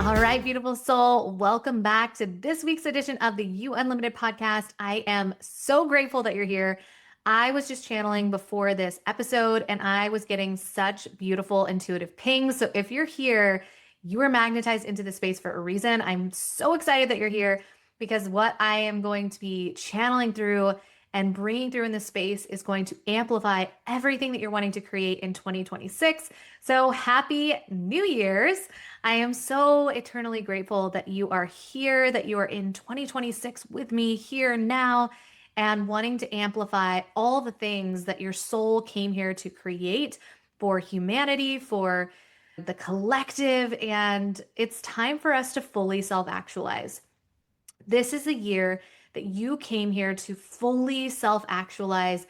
All right, beautiful soul. Welcome back to this week's edition of the You Unlimited podcast. I am so grateful that you're here. I was just channeling before this episode and I was getting such beautiful intuitive pings. So if you're here, you are magnetized into the space for a reason. I'm so excited that you're here because what I am going to be channeling through and bringing through in this space is going to amplify everything that you're wanting to create in 2026. So happy New Year's. I am so eternally grateful that you are here, that you are in 2026 with me here now, and wanting to amplify all the things that your soul came here to create for humanity, for the collective. And it's time for us to fully self actualize. This is a year that you came here to fully self actualize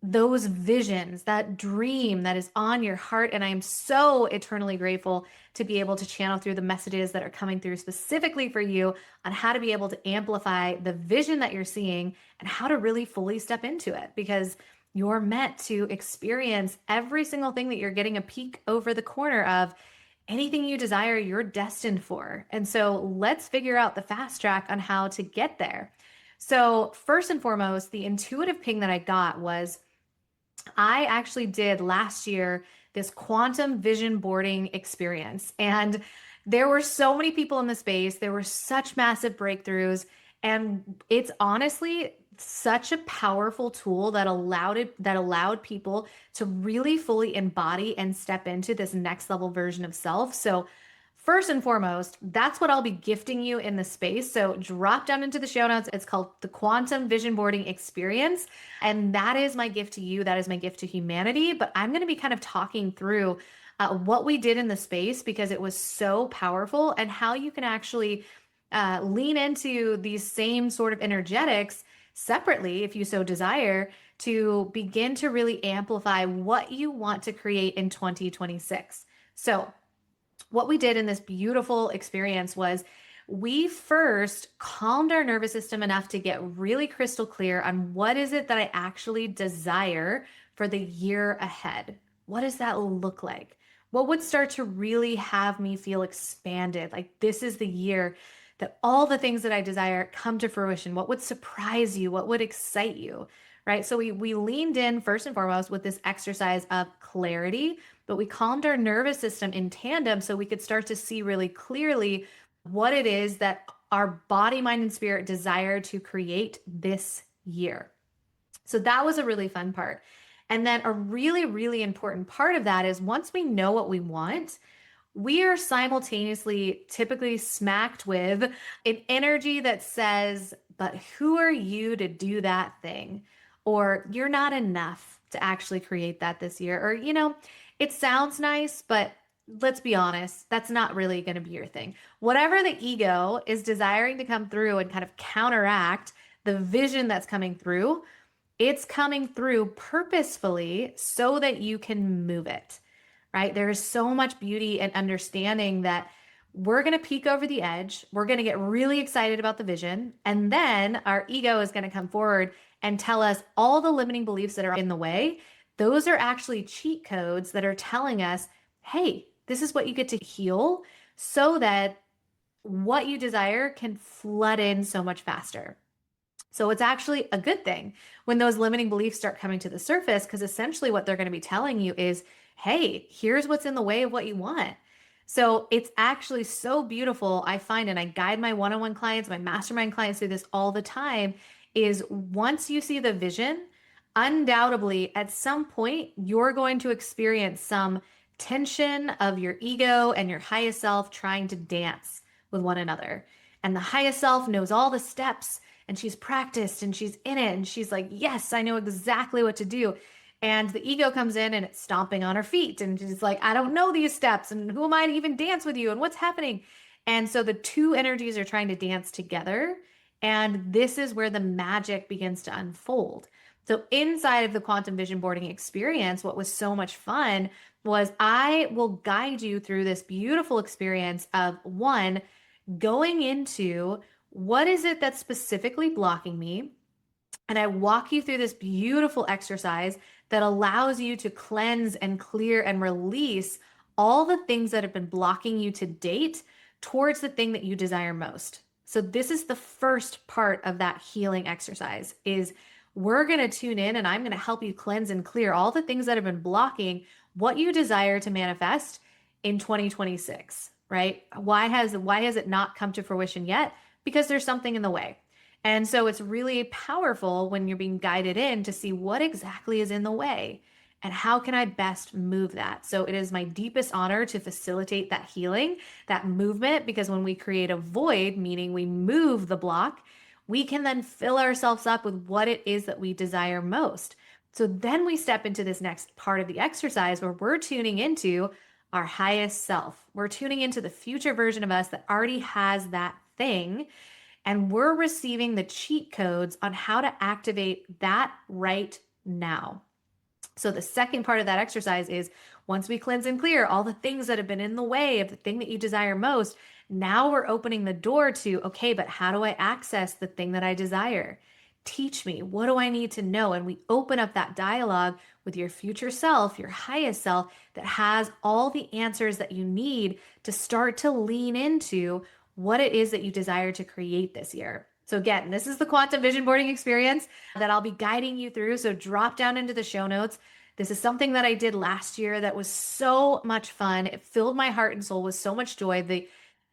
those visions, that dream that is on your heart. And I am so eternally grateful to be able to channel through the messages that are coming through specifically for you on how to be able to amplify the vision that you're seeing and how to really fully step into it because you're meant to experience every single thing that you're getting a peek over the corner of. Anything you desire, you're destined for. And so let's figure out the fast track on how to get there. So, first and foremost, the intuitive ping that I got was I actually did last year this quantum vision boarding experience. And there were so many people in the space. There were such massive breakthroughs. And it's honestly such a powerful tool that allowed people to really fully embody and step into this next level version of self. So first and foremost, that's what I'll be gifting you in the space. So drop down into the show notes. It's called the Quantum Vision Boarding Experience. And that is my gift to you. That is my gift to humanity. But I'm going to be kind of talking through what we did in the space because it was so powerful and how you can actually lean into these same sort of energetics separately, if you so desire, to begin to really amplify what you want to create in 2026. So, what we did in this beautiful experience was we first calmed our nervous system enough to get really crystal clear on what is it that I actually desire for the year ahead. What does that look like? What would start to really have me feel expanded? Like this is the year that all the things that I desire come to fruition. What would surprise you? What would excite you? Right? So we leaned in first and foremost with this exercise of clarity, but we calmed our nervous system in tandem so we could start to see really clearly what it is that our body, mind, and spirit desire to create this year. So that was a really fun part. And then a really, really important part of that is once we know what we want, we are simultaneously typically smacked with an energy that says, but who are you to do that thing? Or you're not enough to actually create that this year. Or, it sounds nice, but let's be honest, that's not really going to be your thing. Whatever the ego is desiring to come through and kind of counteract the vision that's coming through, it's coming through purposefully so that you can move it, right? There is so much beauty and understanding that we're going to peek over the edge. We're going to get really excited about the vision. And then our ego is going to come forward and tell us all the limiting beliefs that are in the way. Those are actually cheat codes that are telling us, hey, this is what you get to heal so that what you desire can flood in so much faster. So it's actually a good thing when those limiting beliefs start coming to the surface, because essentially what they're going to be telling you is, hey, here's what's in the way of what you want. So it's actually so beautiful. I find, and I guide my one-on-one clients, my mastermind clients through this all the time, is once you see the vision, undoubtedly at some point, you're going to experience some tension of your ego and your highest self trying to dance with one another. And the highest self knows all the steps and she's practiced and she's in it and she's like, yes, I know exactly what to do. And the ego comes in and it's stomping on her feet and she's like, I don't know these steps and who am I to even dance with you and what's happening? And so the two energies are trying to dance together. And this is where the magic begins to unfold. So inside of the quantum vision boarding experience, what was so much fun was I will guide you through this beautiful experience of one, going into what is it that's specifically blocking me? And I walk you through this beautiful exercise that allows you to cleanse and clear and release all the things that have been blocking you to date towards the thing that you desire most. So this is the first part of that healing exercise is we're going to tune in and I'm going to help you cleanse and clear all the things that have been blocking what you desire to manifest in 2026, right? Why has it not come to fruition yet? Because there's something in the way. And so it's really powerful when you're being guided in to see what exactly is in the way and how can I best move that. So it is my deepest honor to facilitate that healing, that movement, because when we create a void, meaning we move the block, we can then fill ourselves up with what it is that we desire most. So then we step into this next part of the exercise where we're tuning into our highest self. We're tuning into the future version of us that already has that thing. And we're receiving the cheat codes on how to activate that right now. So the second part of that exercise is once we cleanse and clear all the things that have been in the way of the thing that you desire most, now we're opening the door to, okay, but how do I access the thing that I desire? Teach me. What do I need to know? And we open up that dialogue with your future self, your highest self, that has all the answers that you need to start to lean into what it is that you desire to create this year. So again, this is the quantum vision boarding experience that I'll be guiding you through. So drop down into the show notes. This is something that I did last year that was so much fun. It filled my heart and soul with so much joy. The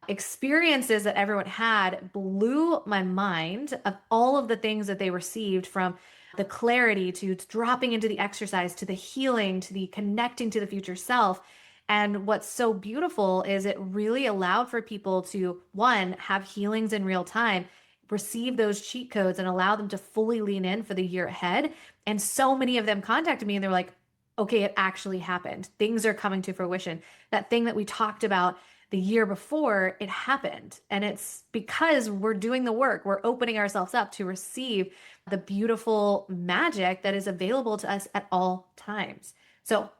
experiences that everyone had blew my mind of all of the things that they received, from the clarity to dropping into the exercise to the healing to the connecting to the future self. And what's so beautiful is it really allowed for people to, one, have healings in real time, receive those cheat codes and allow them to fully lean in for the year ahead. And so many of them contacted me and they're like, okay, it actually happened. Things are coming to fruition. That thing that we talked about the year before, it happened. And it's because we're doing the work. We're opening ourselves up to receive the beautiful magic that is available to us at all times. So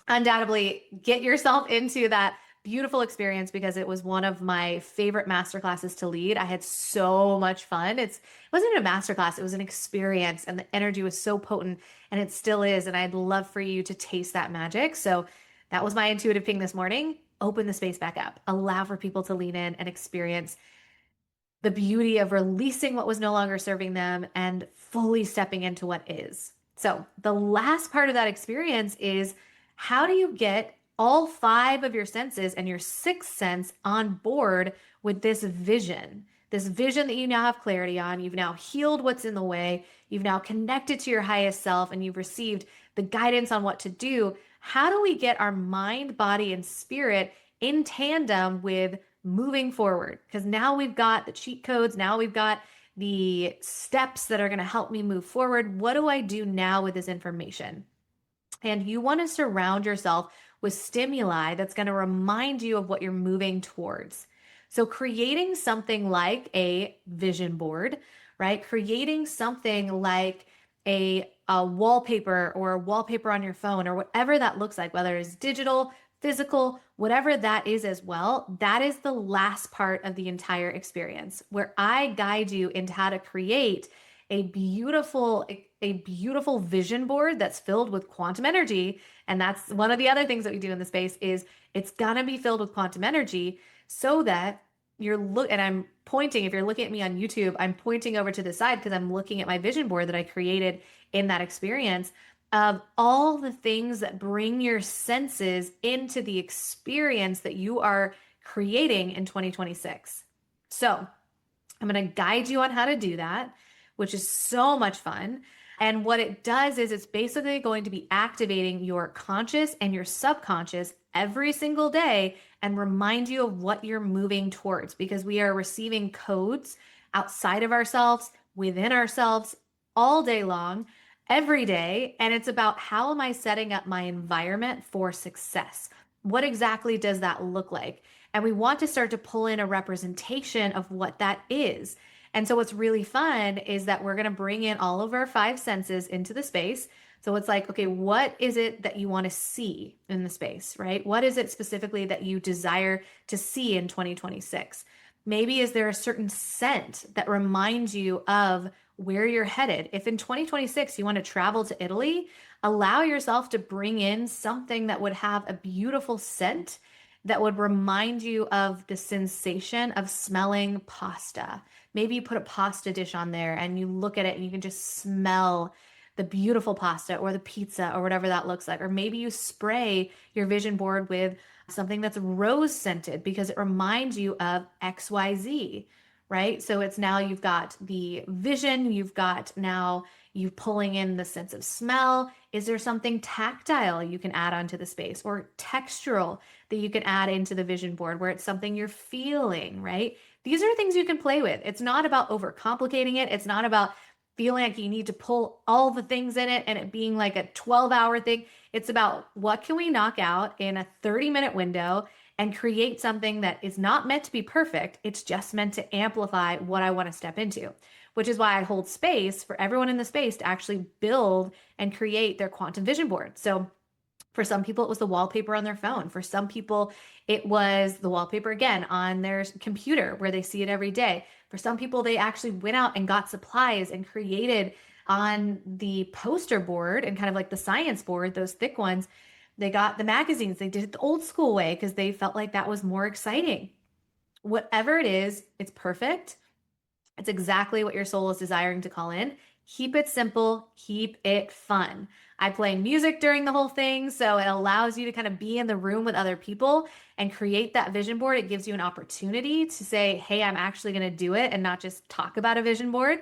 undoubtedly get yourself into that beautiful experience because it was one of my favorite masterclasses to lead. I had so much fun. It wasn't even a masterclass, it was an experience, and the energy was so potent, and it still is. And I'd love for you to taste that magic. So that was my intuitive ping this morning. Open the space back up, allow for people to lean in and experience the beauty of releasing what was no longer serving them and fully stepping into what is. So the last part of that experience is, how do you get all 5 of your senses and your 6th sense on board with this vision that you now have clarity on? You've now healed what's in the way. You've now connected to your highest self and you've received the guidance on what to do. How do we get our mind, body, and spirit in tandem with moving forward? Because now we've got the cheat codes. Now we've got the steps that are going to help me move forward. What do I do now with this information? And you want to surround yourself with stimuli that's going to remind you of what you're moving towards. So creating something like a vision board, right? Creating something like a wallpaper or a wallpaper on your phone or whatever that looks like, whether it's digital, physical, whatever that is as well, that is the last part of the entire experience where I guide you into how to create a beautiful vision board that's filled with quantum energy. And that's one of the other things that we do in the space is it's gonna be filled with quantum energy so that and I'm pointing, if you're looking at me on YouTube, I'm pointing over to the side because I'm looking at my vision board that I created in that experience of all the things that bring your senses into the experience that you are creating in 2026. So I'm going to guide you on how to do that, which is so much fun. And what it does is it's basically going to be activating your conscious and your subconscious every single day and remind you of what you're moving towards, because we are receiving codes outside of ourselves, within ourselves, all day long, every day. And it's about, how am I setting up my environment for success? What exactly does that look like? And we want to start to pull in a representation of what that is. And so what's really fun is that we're going to bring in all of our 5 senses into the space. So it's like, okay, what is it that you want to see in the space, right? What is it specifically that you desire to see in 2026? Maybe is there a certain scent that reminds you of where you're headed? If in 2026 you want to travel to Italy, allow yourself to bring in something that would have a beautiful scent that would remind you of the sensation of smelling pasta. Maybe you put a pasta dish on there and you look at it and you can just smell the beautiful pasta or the pizza or whatever that looks like. Or maybe you spray your vision board with something that's rose scented because it reminds you of XYZ, right? So it's now you've got the vision, you've got now you pulling in the sense of smell. Is there something tactile you can add onto the space or textural that you can add into the vision board where it's something you're feeling, right? These are things you can play with. It's not about overcomplicating it. It's not about feeling like you need to pull all the things in it and it being like a 12-hour thing. It's about what can we knock out in a 30-minute window and create something that is not meant to be perfect. It's just meant to amplify what I want to step into, which is why I hold space for everyone in the space to actually build and create their quantum vision board. So for some people, it was the wallpaper on their phone. For some people, it was the wallpaper again on their computer where they see it every day. For some people, they actually went out and got supplies and created on the poster board and kind of like the science board, those thick ones. They got the magazines. They did it the old school way because they felt like that was more exciting. Whatever it is, it's perfect. It's exactly what your soul is desiring to call in. Keep it simple, keep it fun. I play music during the whole thing, so it allows you to kind of be in the room with other people and create that vision board. It gives you an opportunity to say, hey, I'm actually going to do it and not just talk about a vision board.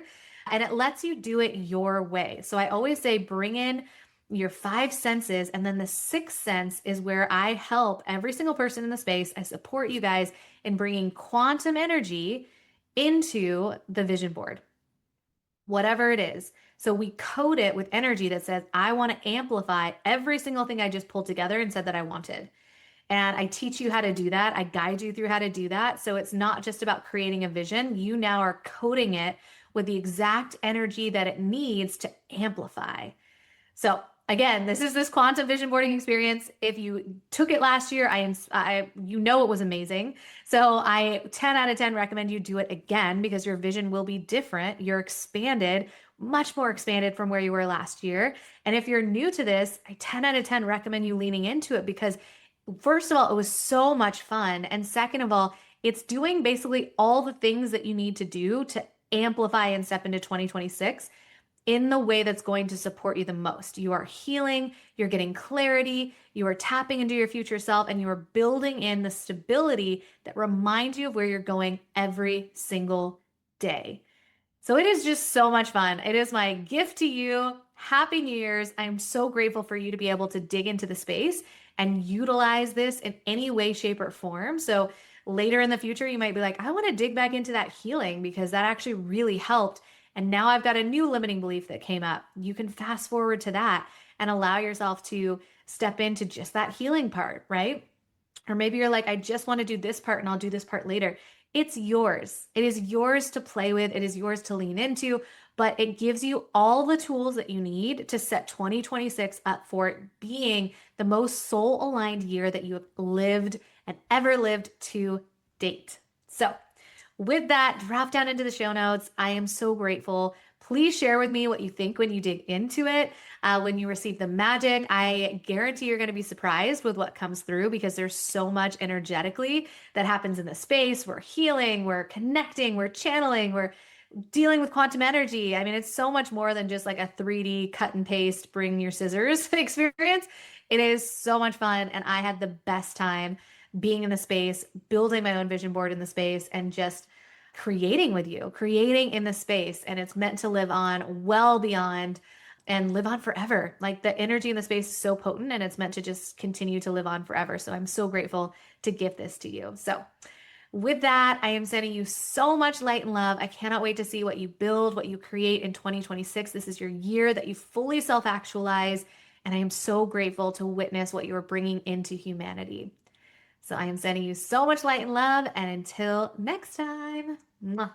And it lets you do it your way. So I always say, bring in your five senses, and then the sixth sense is where I help every single person in the space. I support you guys in bringing quantum energy into the vision board, whatever it is. So we code it with energy that says, I want to amplify every single thing I just pulled together and said that I wanted. And I teach you how to do that. I guide you through how to do that. So it's not just about creating a vision. You now are coding it with the exact energy that it needs to amplify. So again, this is this quantum vision boarding experience. If you took it last year, you know it was amazing. So I 10 out of 10 recommend you do it again because your vision will be different. You're expanded, much more expanded from where you were last year. And if you're new to this, I 10 out of 10 recommend you leaning into it because first of all, it was so much fun. And second of all, it's doing basically all the things that you need to do to amplify and step into 2026 in the way that's going to support you the most. You are healing, you're getting clarity, you are tapping into your future self, and you are building in the stability that reminds you of where you're going every single day. So it is just so much fun. It is my gift to you. Happy New Year's. I'm so grateful for you to be able to dig into the space and utilize this in any way, shape, or form. So later in the future, you might be like, I want to dig back into that healing because that actually really helped. And now I've got a new limiting belief that came up. You can fast forward to that and allow yourself to step into just that healing part, right? Or maybe you're like, I just want to do this part and I'll do this part later. It's yours. It is yours to play with. It is yours to lean into, but it gives you all the tools that you need to set 2026 up for it being the most soul aligned year that you have lived and ever lived to date. So with that, drop down into the show notes. I am so grateful. Please share with me what you think when you dig into it, when you receive the magic. I guarantee you're going to be surprised with what comes through because there's so much energetically that happens in the space. We're healing, we're connecting, we're channeling, we're dealing with quantum energy. I mean, it's so much more than just like a 3D cut and paste, bring your scissors experience. It is so much fun. And I had the best time being in the space, building my own vision board in the space, and just creating with you, creating in the space. And it's meant to live on well beyond and live on forever. Like the energy in the space is so potent and it's meant to just continue to live on forever. So I'm so grateful to give this to you. So with that, I am sending you so much light and love. I cannot wait to see what you build, what you create in 2026. This is your year that you fully self-actualize. And I am so grateful to witness what you are bringing into humanity. So I am sending you so much light and love. And until next time. Mwah.